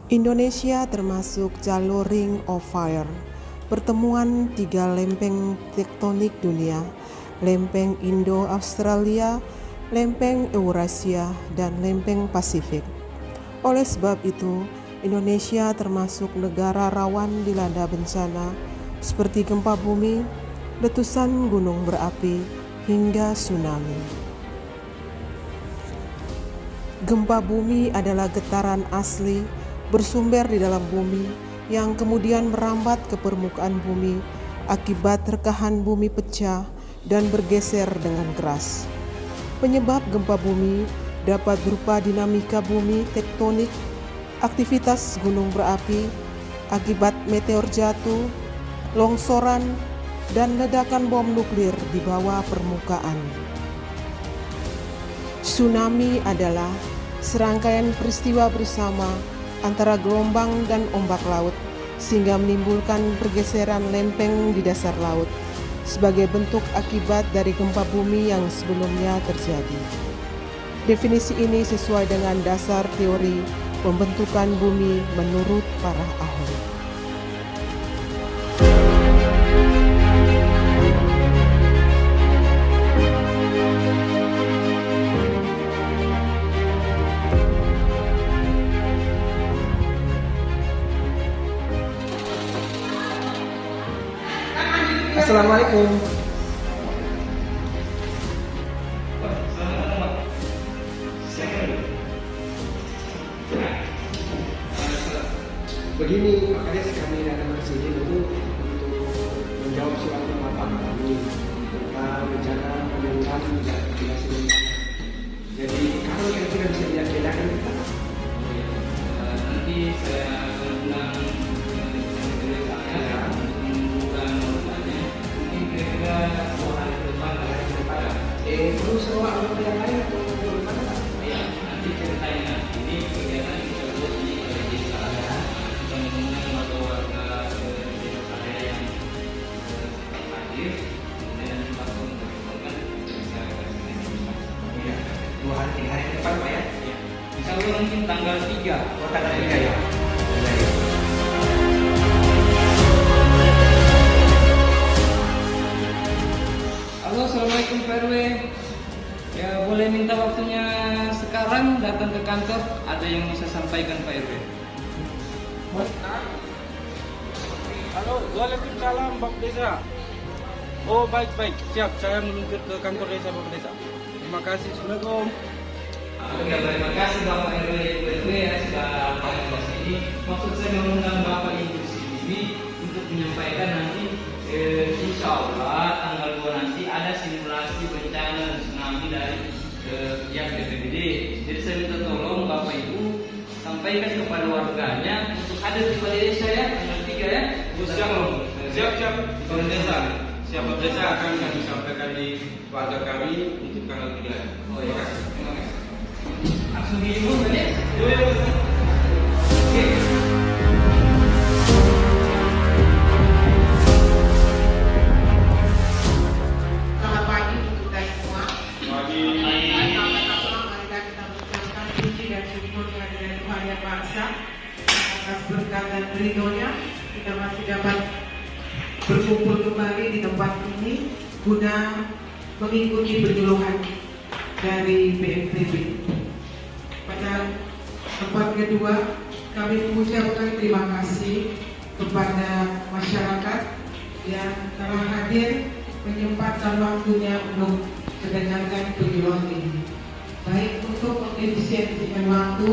Indonesia termasuk jalur Ring of Fire, pertemuan tiga lempeng tektonik dunia, lempeng Indo-Australia, lempeng Eurasia, dan lempeng Pasifik. Oleh sebab itu, Indonesia termasuk negara rawan dilanda bencana seperti gempa bumi, letusan gunung berapi, hingga tsunami. Gempa bumi adalah getaran asli bersumber di dalam bumi yang kemudian merambat ke permukaan bumi akibat rekahan bumi pecah dan bergeser dengan keras. Penyebab gempa bumi dapat berupa dinamika bumi tektonik, aktivitas gunung berapi, akibat meteor jatuh, longsoran, dan ledakan bom nuklir di bawah permukaan. Tsunami adalah serangkaian peristiwa bersama antara gelombang dan ombak laut sehingga menimbulkan pergeseran lempeng di dasar laut sebagai bentuk akibat dari gempa bumi yang sebelumnya terjadi. Definisi ini sesuai dengan dasar teori pembentukan bumi menurut para ahli. Assalamualaikum. Begini, makanya kami datang ke sini dulu untuk menjawab suatu bapak kami tentang rencana pemerintahan migrasi bencana. Jadi kalau kira-kira bisa diagendakan kita? Nanti saya undang saya mengumumkan urusannya. Mungkin kira-kira 2 hari ke depan, 3 hari ke depan. Terus kalau anggota yang lain atau bagaimana? Ya, nanti ceritanya ini kegiatan yang kita buat di desa saya. Kita mengundang warga desa saya yang hadir. Kemudian kita untuk bisa Iya, 2 hari 3 hari ke depan Pak ya? ya. Insya Allah mungkin tanggal 3. Tanggal 3 ya. Halo, Assalamualaikum Pak RW. Ya, boleh minta waktunya sekarang datang ke kantor. Ada yang mau saya sampaikan Pak RW. Halo, waalaikumsalam Pak Desa. Oh baik, siap. Saya meluncur ke kantor desa Pak Desa. Terima kasih. Assalamualaikum. Oke, terima kasih Bapak RW Ibu RW ya sudah datang ke sini. Maksud saya mengundang Bapak Ibu di sini untuk menyampaikan nanti insya Allah tanggal 2 nanti ada simulasi bencana tsunami dari pihak BPBD. Jadi saya minta tolong Bapak Ibu sampaikan kepada warganya untuk hadir di balai desa ya tanggal 3 ya. Siap. Pak Desa. Siapa desa akan kami sampaikan di warga kami untuk tanggal 3. Oh ya. Terima kasih. Langsung diibu kan ya? Oke. Selamat pagi untuk kita semua. Pagi. Pertama-tama marilah kita mengucapkan puji dan syukur kehadiran Tuhan Yang Maha Esa atas berkat dan ridho-Nya kita masih dapat berkumpul kembali di tempat ini guna mengikuti penyuluhan dari BNPB. Pada tempat kedua, kami mengucapkan terima kasih kepada masyarakat yang telah hadir menyempatkan waktunya untuk mendengarkan penyuluhan ini. Baik untuk mengefisiensikan waktu,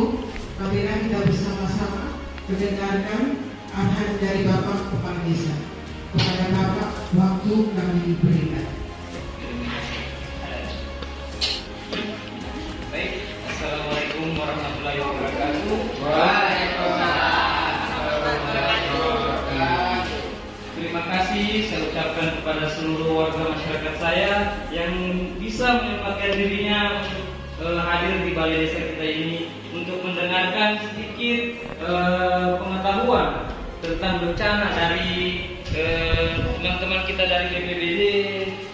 marilah kita bersama-sama mendengarkan arahan dari Bapak Kepala Desa. Kepada Bapak, waktu kami diberikan. Baik, Assalamualaikum warahmatullahi wabarakatuh. Terima kasih saya ucapkan kepada seluruh warga masyarakat saya yang bisa menyempatkan dirinya untuk hadir di balai desa kita ini untuk mendengarkan sedikit pengetahuan tentang bencana dari teman-teman kita dari BPBD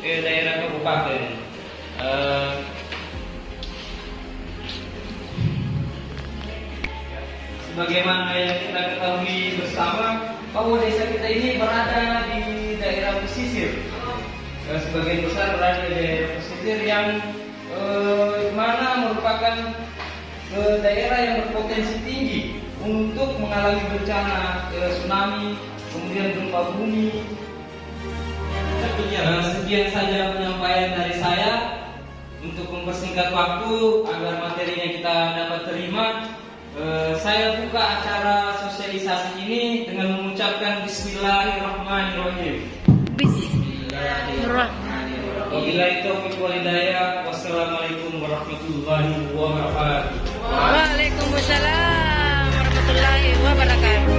daerah kabupaten. sebagaimana yang kita ketahui bersama bahwa desa kita ini berada di daerah pesisir. Sebagian besar berada di daerah pesisir yang mana merupakan daerah yang berpotensi tinggi untuk mengalami bencana tsunami, kemudian gempa bumi. Sekian saja penyampaian dari saya. Untuk mempersingkat waktu agar materinya kita dapat terima, saya buka acara sosialisasi ini dengan mengucapkan Bismillahirrahmanirrahim. Bismillahirrahmanirrahim. Wabillahi taufiq wal hidayah. Wassalamualaikum warahmatullahi wabarakatuh. Waalaikumsalam warahmatullahi wabarakatuh.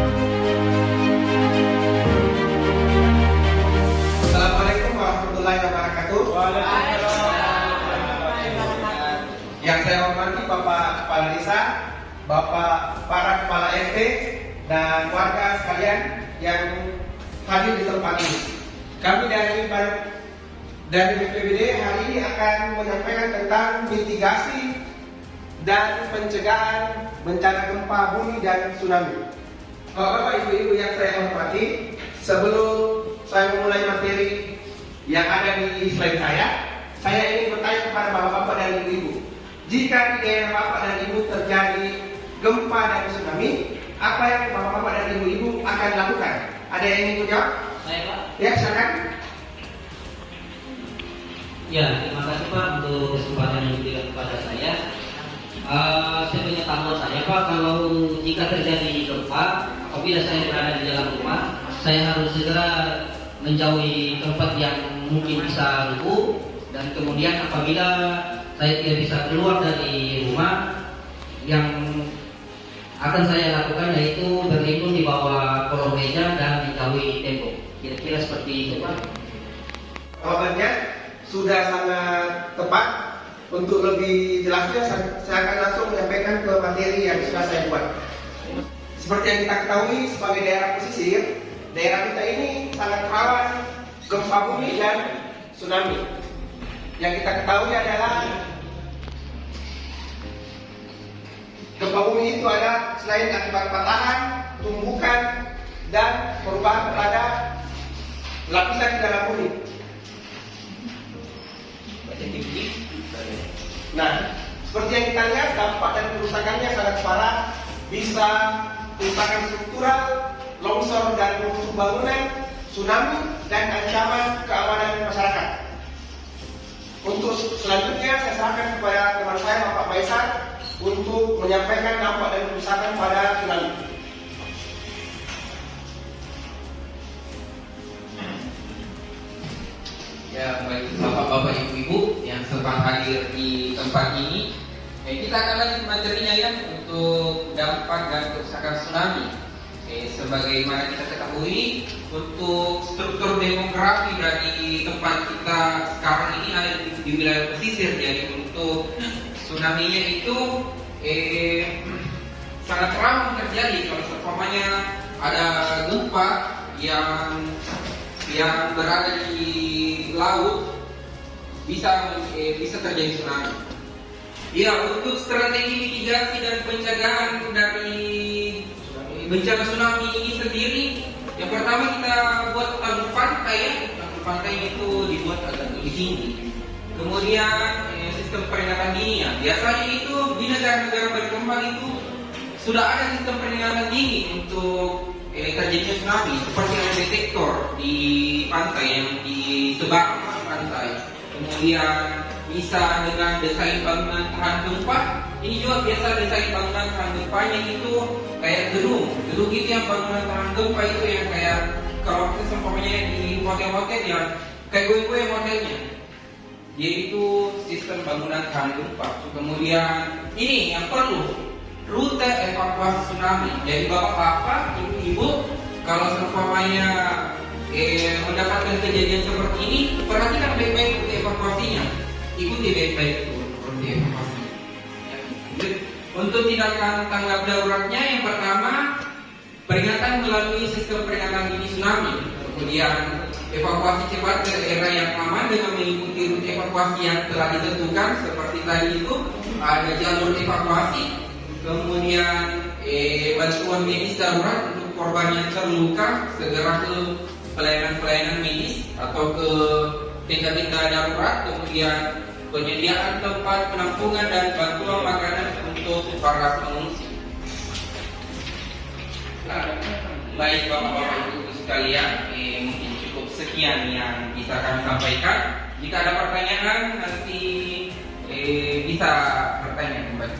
Assalamualaikum warahmatullahi wabarakatuh. Yang saya hormati Bapak Kepala Desa, Bapak para Kepala RT, dan warga sekalian yang hadir di tempat ini. Kami dari BPBD hari ini akan menyampaikan tentang mitigasi dan pencegahan bencana gempa bumi dan tsunami. Bapak Ibu yang saya hormati, sebelum saya memulai materi yang ada di slide saya ingin bertanya kepada Bapak-Bapak dan Ibu-Ibu. Jika di daerah Bapak dan Ibu terjadi gempa dan tsunami, apa yang Bapak-Bapak dan Ibu-Ibu akan lakukan? Ada yang ingin menjawab? Saya Pak. Ya, silakan. Ya, terima kasih Pak untuk kesempatan yang diberikan kepada saya. Saya punya tanggal saya Pak, kalau jika terjadi gempa, apabila saya berada di dalam rumah, saya harus segera menjauhi tempat yang mungkin bisa rubuh, dan kemudian apabila saya tidak bisa keluar dari rumah, yang akan saya lakukan yaitu berlindung di bawah kolong meja dan menjauhi tembok. Kira-kira seperti itu Pak. Jawabannya sudah sangat tepat. Untuk lebih jelasnya saya akan langsung menyampaikan ke materi yang sudah saya buat. Seperti yang kita ketahui sebagai daerah pesisir, daerah kita ini sangat rawan gempa bumi dan tsunami. Yang kita ketahui adalah gempa bumi itu ada selain akibat patahan, tumbukan, dan perubahan pada lapisan di dalam bumi. Nah, seperti yang kita lihat, dampak dan kerusakannya sangat parah, bisa kerusakan struktural, longsor dan runtuh bangunan, tsunami, dan ancaman keamanan masyarakat. Untuk selanjutnya saya serahkan kepada teman saya Bapak Faisal untuk menyampaikan dampak dan kerusakan pada tsunami. Ya, baik Bapak-Bapak, Ibu-Ibu yang sempat hadir di tempat ini, kita akan lanjut materinya ya untuk dampak dan kerusakan tsunami. Sebagaimana kita ketahui, untuk struktur demografi dari tempat kita sekarang ini ada di wilayah pesisir. Jadi untuk tsunami-nya itu sangat rawan terjadi kalau seumpamanya ada gempa yang berada di laut, bisa terjadi tsunami. Ya, untuk strategi mitigasi dan pencegahan dari bencana tsunami ini sendiri, yang pertama kita buat tanggul pantai ya. Tanggul pantai itu dibuat agak lebih tinggi. Kemudian sistem peringatan dini ya. Biasanya itu di negara-negara berkembang itu sudah ada sistem peringatan dini untuk terjadinya tsunami, seperti ada detektor di pantai yang disebar di pantai. Kemudian bisa dengan desain bangunan tahan gempa. Ini juga biasa desain bangunan tahan gempanya itu kayak gedung itu yang bangunan tahan gempa itu yang kayak kalau kita seumpamanya di hotel-hotel yang kayak goyang-goyang hotelnya. Yaitu sistem bangunan tahan gempa. Kemudian ini yang perlu, rute evakuasi tsunami. Jadi bapak-bapak, ibu-ibu, kalau seumpamanya mendapatkan kejadian seperti ini, perhatikan baik-baik rute evakuasinya. Ikuti baik-baik rute evakuasinya. Untuk tindakan tanggap daruratnya, yang pertama peringatan melalui sistem peringatan dini tsunami. Kemudian evakuasi cepat ke daerah yang aman dengan mengikuti rute evakuasi yang telah ditentukan. Seperti tadi itu ada jalur evakuasi. Kemudian bantuan medis darurat untuk korban yang terluka, segera ke pelayanan-pelayanan medis atau ke tenda-tenda darurat, kemudian penyediaan tempat penampungan dan bantuan makanan untuk para pengungsi. Baik Bapak-Bapak Ibu sekalian, mungkin cukup sekian yang bisa kami sampaikan. Jika ada pertanyaan nanti bisa bertanya kembali.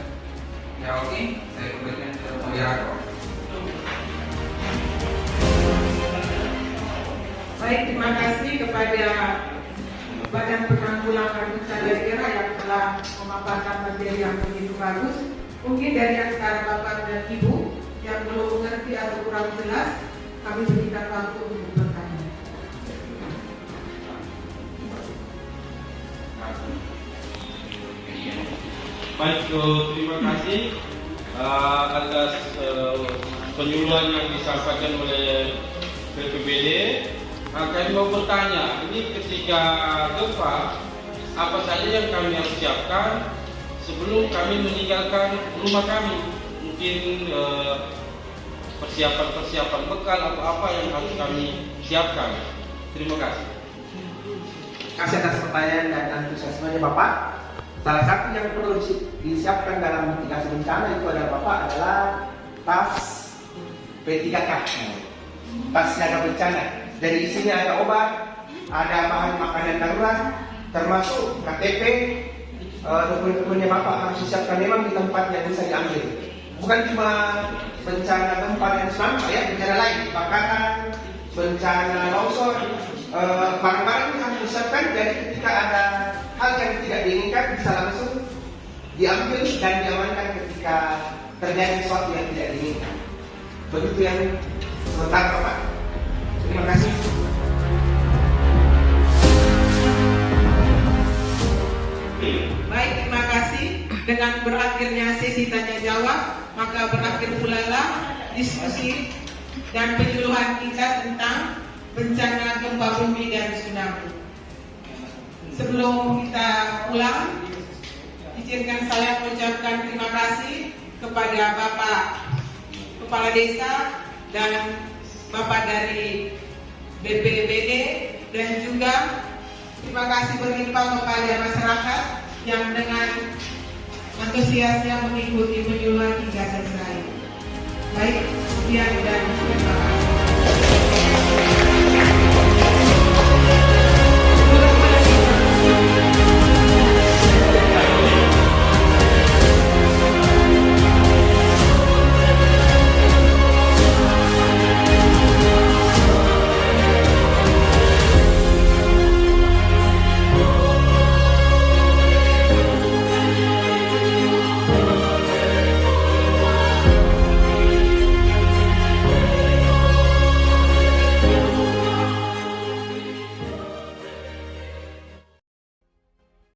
Ya oke, saya kembalikan ke moderator. Baik, terima kasih kepada Badan Penanggulangan Bencana Daerah yang telah memaparkan materi yang begitu bagus. Mungkin dari antara Bapak dan Ibu yang belum mengerti atau kurang jelas, kami berikan waktu untuk bertanya. Baik, terima kasih atas penyuluhan yang disampaikan oleh BPBD. Kami mau bertanya, ini ketika gempa, apa saja yang kami harus siapkan sebelum kami meninggalkan rumah kami? Mungkin persiapan-persiapan bekal atau apa yang harus kami siapkan. Terima kasih. Kasih atas pertanyaan dan antusiasmenya Bapak. Salah satu yang perlu disiapkan dalam mitigasi bencana itu adalah Bapak adalah tas P3K, tas siaga bencana. Dari isinya ada obat, ada bahan makanan darurat, termasuk KTP, dokumen-dokumennya Bapak harus disiapkan memang di tempat yang bisa diambil. Bukan cuma bencana gempa dan tsunami, ya, bencana lain, kebakaran, bencana longsor, barang-barang ini harus disiapkan. Jadi ketika ada hal yang tidak diinginkan bisa langsung diambil dan diamankan ketika terjadi sesuatu yang tidak diinginkan. Begitu yang sementara Bapak. Terima kasih. Baik, terima kasih. Dengan berakhirnya sesi tanya jawab, maka berakhir pula lah diskusi dan penyuluhan kita tentang bencana gempa bumi dan tsunami. Sebelum kita pulang, izinkan saya mengucapkan terima kasih kepada Bapak Kepala Desa dan Bapak dari BPBD, dan juga terima kasih berlimpah kepada masyarakat yang dengan antusiasnya mengikuti penyuluhan hingga selesai. Baik, sekian dan terima kasih.